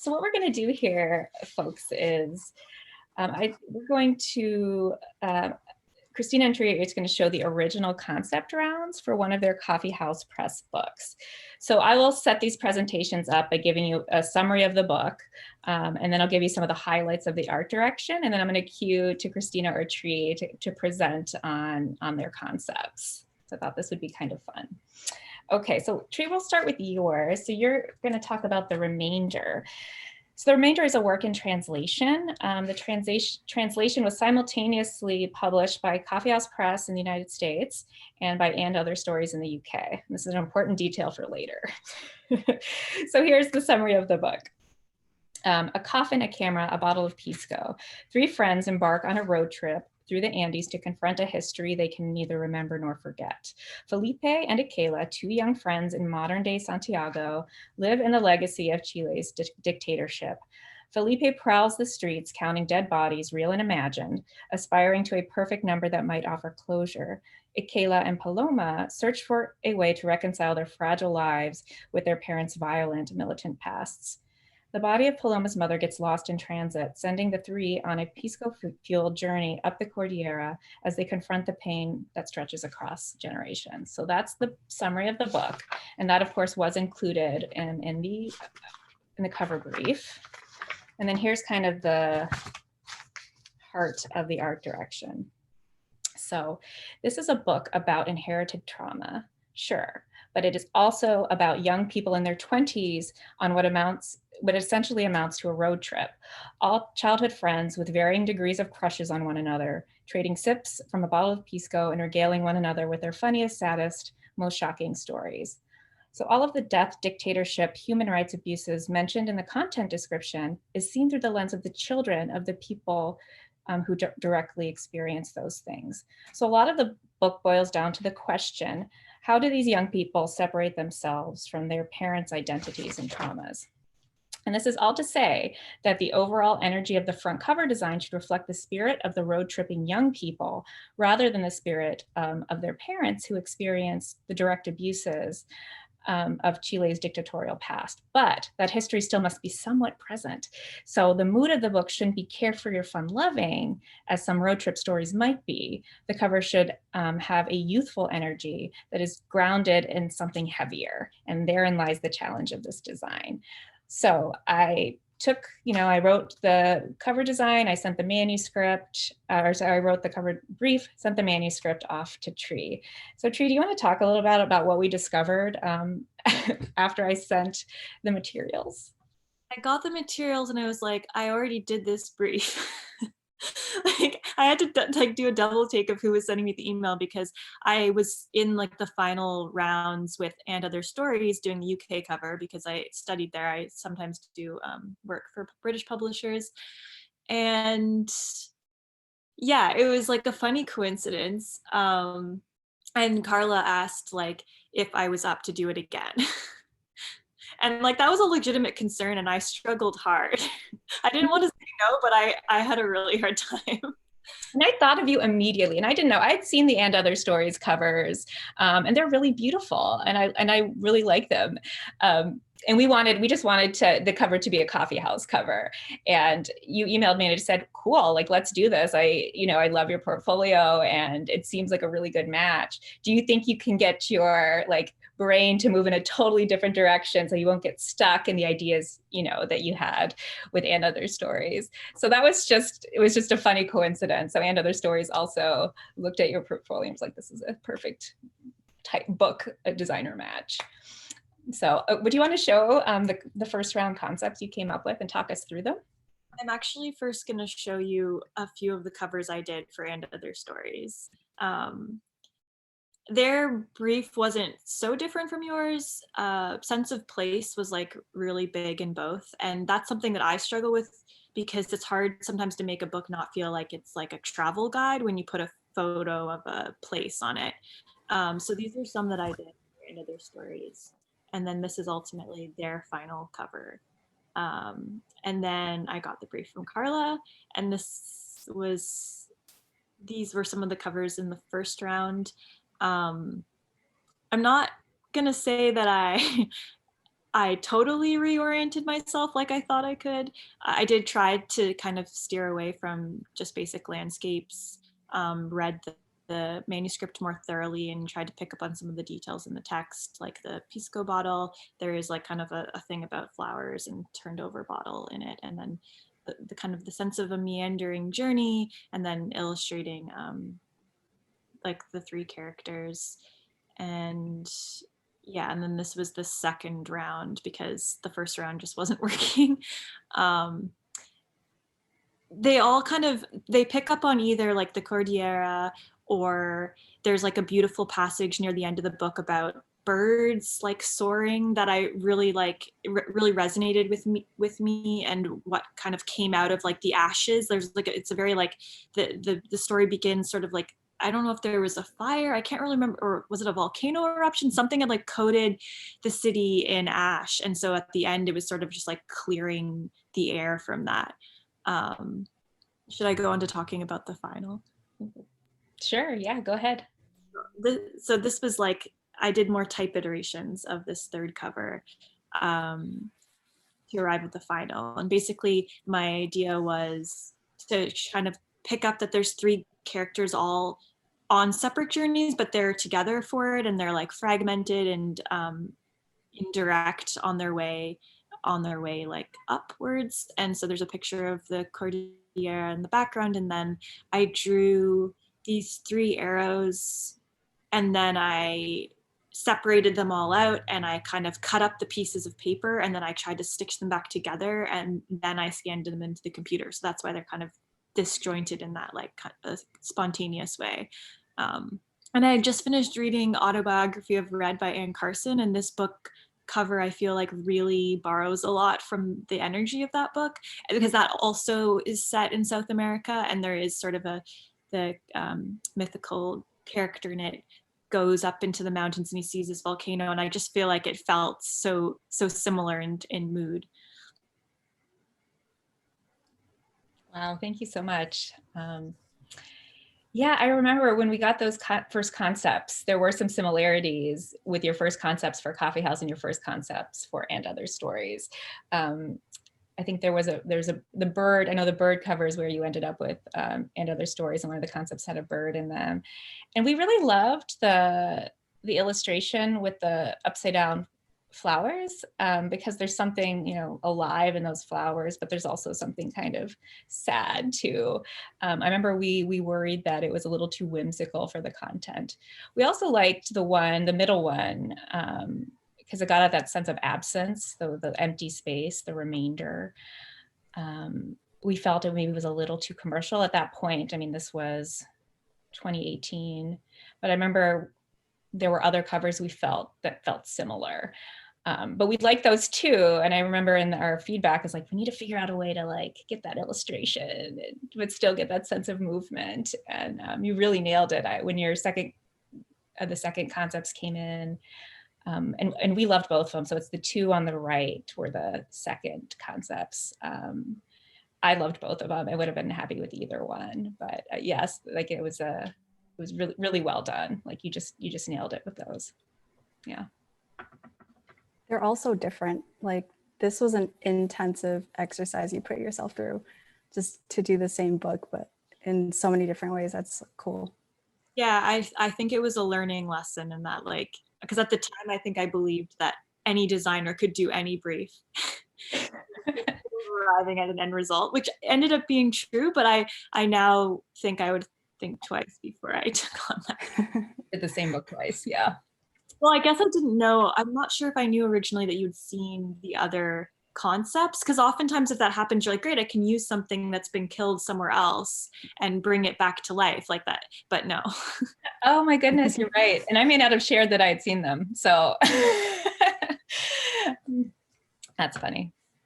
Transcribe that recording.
So what we're going to do here, folks, is we're going to, Christina and Tria is going to show the original concept rounds for one of their Coffee House Press books. So I will set these presentations up by giving you a summary of the book, and then I'll give you some of the highlights of the art direction, and then I'm going to cue to Christina or Tree to present on their concepts. So I thought this would be kind of fun. Okay, so Tree, we'll start with yours. So you're going to talk about the remainder. So the remainder is a work in translation. The translation was simultaneously published by Coffee House Press in the United States and by And Other Stories in the UK. This is an important detail for later. So here's the summary of the book. A coffin, a camera, a bottle of pisco. Three friends embark on a road trip through the Andes to confront a history they can neither remember nor forget. Felipe and Akela, two young friends in modern-day Santiago, live in the legacy of Chile's dictatorship. Felipe prowls the streets, counting dead bodies, real and imagined, aspiring to a perfect number that might offer closure. Akela and Paloma search for a way to reconcile their fragile lives with their parents' violent, militant pasts. The body of Paloma's mother gets lost in transit, sending the three on a pisco-fueled journey up the Cordillera as they confront the pain that stretches across generations. So that's the summary of the book. And that, of course, was included in the cover brief. And then here's kind of the heart of the art direction. So this is a book about inherited trauma, sure, but it is also about young people in their 20s on what essentially amounts to a road trip. All childhood friends with varying degrees of crushes on one another, trading sips from a bottle of pisco and regaling one another with their funniest, saddest, most shocking stories. So all of the death, dictatorship, human rights abuses mentioned in the content description is seen through the lens of the children of the people who directly experience those things. So a lot of the book boils down to the question, how do these young people separate themselves from their parents' identities and traumas? And this is all to say that the overall energy of the front cover design should reflect the spirit of the road tripping young people rather than the spirit of their parents who experienced the direct abuses of Chile's dictatorial past, but that history still must be somewhat present. So the mood of the book shouldn't be carefree or fun-loving, as some road trip stories might be. The cover should have a youthful energy that is grounded in something heavier, and therein lies the challenge of this design. So I wrote the cover design, I sent the manuscript, I wrote the cover brief, sent the manuscript off to Tree. So Tree, do you want to talk a little bit about what we discovered after I sent the materials? I got the materials and I was like, I already did this brief. Like I had to do a double take of who was sending me the email because I was in like the final rounds with And Other Stories doing the UK cover because I studied there. I sometimes do work for British publishers. And yeah, it was like a funny coincidence. And Carla asked like if I was up to do it again. And like that was a legitimate concern and I struggled hard. I didn't want to say no, but I had a really hard time. And I thought of you immediately, and I didn't know. I'd seen the And Other Stories covers, and they're really beautiful, and I really like them. And we just wanted the cover to be a coffee house cover. And you emailed me and I just said, cool, like, let's do this. I love your portfolio and it seems like a really good match. Do you think you can get your like brain to move in a totally different direction so you won't get stuck in the ideas, that you had with And Other Stories? So it was just a funny coincidence. So And Other Stories also looked at your portfolio and was like, this is a perfect type book, a designer match. So would you want to show the first round concepts you came up with and talk us through them? I'm actually first going to show you a few of the covers I did for And Other Stories. Their brief wasn't so different from yours. Sense of place was like really big in both. And that's something that I struggle with because it's hard sometimes to make a book not feel like it's like a travel guide when you put a photo of a place on it. So these are some that I did for And Other Stories. And then this is ultimately their final cover. And then I got the brief from Carla, and these were some of the covers in the first round. I'm not gonna say that I totally reoriented myself like I thought I could. I did try to kind of steer away from just basic landscapes, read the manuscript more thoroughly and tried to pick up on some of the details in the text, like the pisco bottle. There is like kind of a thing about flowers and turned over bottle in it. And then the kind of the sense of a meandering journey, and then illustrating like the three characters. And yeah, and then this was the second round because the first round just wasn't working. They all kind of, they pick up on either like the Cordillera, or there's like a beautiful passage near the end of the book about birds like soaring that I really like, really resonated with me, and what kind of came out of like the ashes. There's like it's a very like the story begins sort of like, I don't know if there was a fire, I can't really remember, or was it a volcano eruption? Something had like coated the city in ash. And so at the end, it was sort of just like clearing the air from that. Should I go on to talking about the final? Sure, yeah, go ahead. So this was like, I did more type iterations of this third cover to arrive at the final. And basically my idea was to kind of pick up that there's three characters all on separate journeys, but they're together for it, and they're like fragmented and indirect on their way like upwards. And so there's a picture of the Cordillera in the background, and then I drew these three arrows, and then I separated them all out, and I kind of cut up the pieces of paper, and then I tried to stitch them back together, and then I scanned them into the computer. So that's why they're kind of disjointed in that like kind of spontaneous way. And I had just finished reading Autobiography of Red by Anne Carson, and this book cover I feel like really borrows a lot from the energy of that book, because that also is set in South America, and there is sort of the mythical character in it goes up into the mountains and he sees this volcano, and I just feel like it felt so similar in mood. Wow, thank you so much. Yeah, I remember when we got those first concepts, there were some similarities with your first concepts for Coffee House and your first concepts for And Other Stories. I think there's the bird, I know the bird covers where you ended up with And Other Stories, and one of the concepts had a bird in them. And we really loved the illustration with the upside down flowers, because there's something, you know, alive in those flowers, but there's also something kind of sad too. I remember we worried that it was a little too whimsical for the content. We also liked the middle one, because it got at that sense of absence, the empty space, the remainder. We felt it maybe was a little too commercial at that point. I mean, this was 2018, but I remember there were other covers we felt similar. But we liked those too. And I remember in our feedback is like, we need to figure out a way to like get that illustration, but still get that sense of movement. And you really nailed it. When your the second concepts came in, and we loved both of them. So it's the two on the right were the second concepts. I loved both of them. I would have been happy with either one, but yes, like it was really, really well done. Like you just nailed it with those. Yeah. They're also different. Like this was an intensive exercise you put yourself through just to do the same book, but in so many different ways. That's cool. Yeah, I think it was a learning lesson in that, like, because at the time I think I believed that any designer could do any brief. Arriving at an end result, which ended up being true, but I now think I would think twice before I took on that. Did the same book twice, yeah. Well, I guess I didn't know. I'm not sure if I knew originally that you'd seen the other concepts, because oftentimes if that happens, you're like, great, I can use something that's been killed somewhere else and bring it back to life like that. But no. Oh my goodness, you're right. And I may not have shared that I had seen them. So that's funny.